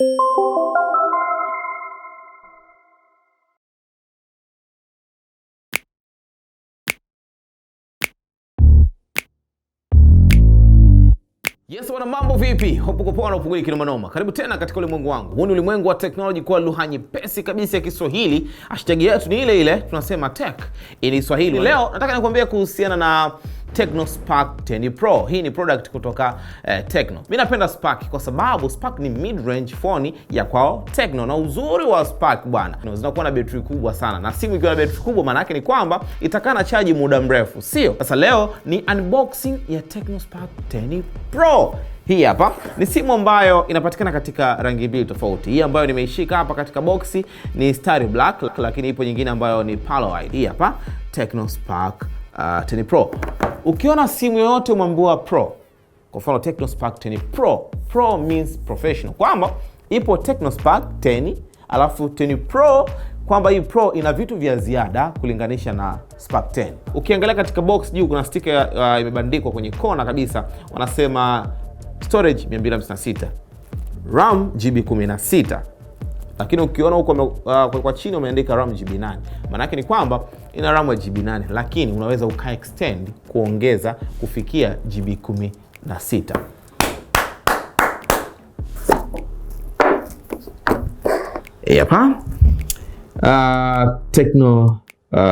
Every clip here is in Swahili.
Yes, wana mambo vipi? Hope uko poa na upuguli kinomanoma. Karibu tena katika ulimwengu wangu. Huu ni ulimwengu wa technology kwa lugha nyepesi kabisa ya Kiswahili. Hashtag yetu ni ile ile, tunasema tech in Kiswahili. Leo nataka nikwambie kuhusiana na Tecno Spark 10 Pro. Hii ni product kutoka Tecno. Mimi napenda Spark kwa sababu Spark ni mid-range phone ya kwao Tecno, na uzuri wa Spark bwana, zinakuwa na betri kubwa sana. Na simu ikiwa na betri kubwa maana yake ni kwamba itakaa na chaji muda mrefu, sio? Sasa leo ni unboxing ya Tecno Spark 10 Pro. Hii hapa ni simu ambayo inapatikana katika rangi mbili tofauti. Hii ambayo nimeishika hapa katika boxi ni Starry Black, lakini ipo nyingine ambayo ni Paloid. Hii hapa Tecno Spark 10 Pro. Ukiona simu yoyote umeambiwa Pro, kwa mfano Tecno Spark 10 Pro, Pro means professional, kwamba ipo Tecno Spark 10 alafu 10 Pro, kwamba hii Pro ina vitu vya ziada kulinganisha na Spark 10. Ukiangalia katika box juu kuna sticker imebandikwa kwenye kona kabisa, wanasema storage 256, RAM GB 16. Lakini ukiona huko kwa chini umeandika RAM GB 8. Maana yake ni kwamba ina RAM ya GB 8, lakini unaweza extend kuongeza kufikia GB 16. Hapa Tecno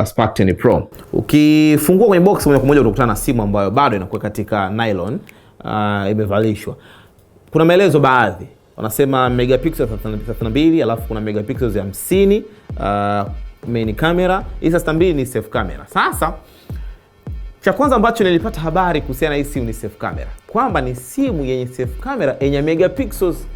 Spark 10 Pro. Ukifungua kwenye box moja kwa moja utakutana na simu ambayo bado inakuwa katika nylon, imevalishwa. Kuna maelezo baadhi. Wanasema megapixels 32, alafu kuna megapixels ya 50, main camera. Hii 62 ni self camera. Sasa cha kwanza ambacho nilipata habari kuhusiana na hii simu ni self camera, kwamba ni simu yenye self camera yenye megapixels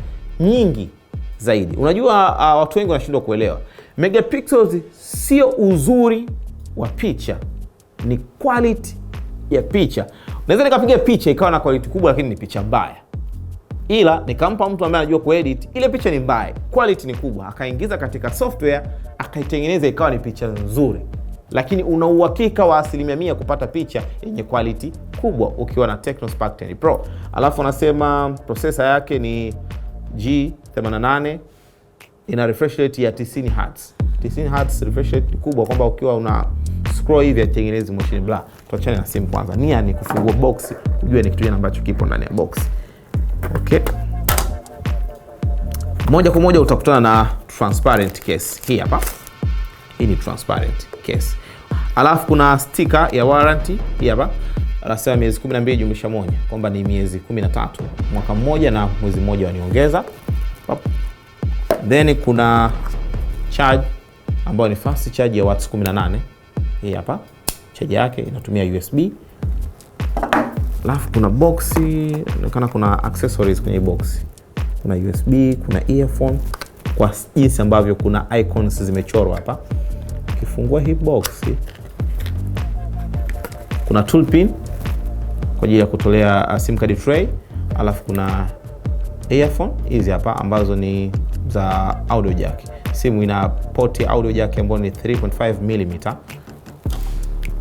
nyingi zaidi. Unajua watu wengi wanashindwa kuelewa. Megapixels sio uzuri wa picha, ni quality ya picha. Unaweza nikapiga picha ikawa na quality kubwa lakini ni picha mbaya, ila nikampa mtu ambaye anajua kuedit, ile picha ni mbaya, quality ni kubwa, akaingiza katika software akaitengeneza ikawa ni picha nzuri, lakini una uhakika wa 100% kupata picha yenye quality kubwa ukiwa na Tecno Spark 10 Pro. Alafu anasema processor yake ni G88, ina refresh rate ya 90 Hz. 90 Hz refresh rate ni kubwa, kwamba ukiwa una scroll hivi atengeneze motion blur. Tuachane na simu kwanza. Nia ni kufungua box kujua ni kitu gani ambacho kipo ndani ya box. Okay. Moja kwa moja utakutana na transparent case. Hii hapa. Hii ni transparent case. Alafu kuna sticker ya warranty. Hii hapa. Anasema miezi 12 jumlisha 1, kwamba ni miezi 13, mwaka mmoja na mwezi mmoja waniongeza. Then kuna charge ambayo ni fast charge ya watts 18. Hii hapa. Charge yake inatumia USB. Alafu kuna boxi, inaonekana kuna accessories kwenye boxi. Kuna USB, kuna earphone, kwa jinsi ambavyo kuna icons zimechorwa hapa. Ukifungua hii boxi, kuna tool pin kwa ajili ya kutolea SIM card tray. Alafu kuna earphone hizi hapa ambazo ni za audio jack. Simu ina port ya audio jack ambayo ni 3.5 mm.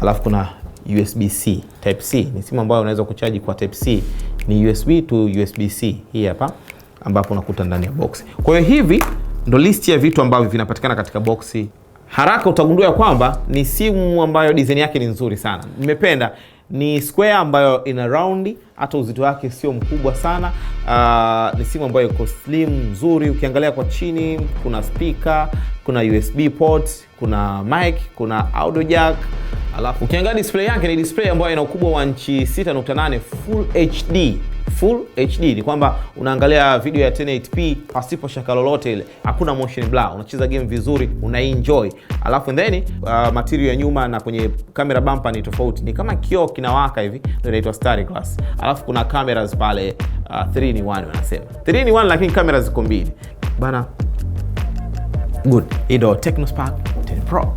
Alafu kuna USB-C, Type C. Ni simu ambayo unaweza kuchaji kwa Type C. Ni USB to USB-C. Hii hapa ambapo unakuta ndani ya box. Kwa hiyo hivi ndo list ya vitu ambavyo vinapatikana katika boxi. Haraka utagundua kwamba ni simu ambayo design yake ni nzuri sana. Nimependa. Ni square ambayo ina round, hata uzito wake sio mkubwa sana. Ni simu ambayo iko slim, nzuri. Ukiangalia kwa chini kuna speaker, kuna USB port, kuna mic, kuna audio jack. Alafu ukiangalia display yake ni display ambayo ina ukubwa wa inchi 6.8 Full HD. Full HD ni kwamba unaangalia video ya 1080p pasipo shaka lolote ile. Hakuna motion blur, unacheza game vizuri, unaenjoy. Alafu then material ya nyuma na kwenye camera bumper ni tofauti. Ni kama kioo kinawaka hivi, ndio inaitwa Starry Glass. Alafu kuna cameras pale 3-in-1 wanasema. 3-in-1 lakini kamera ziko mbili. Bana good. Hii ndio Tecno Spark 10 Pro.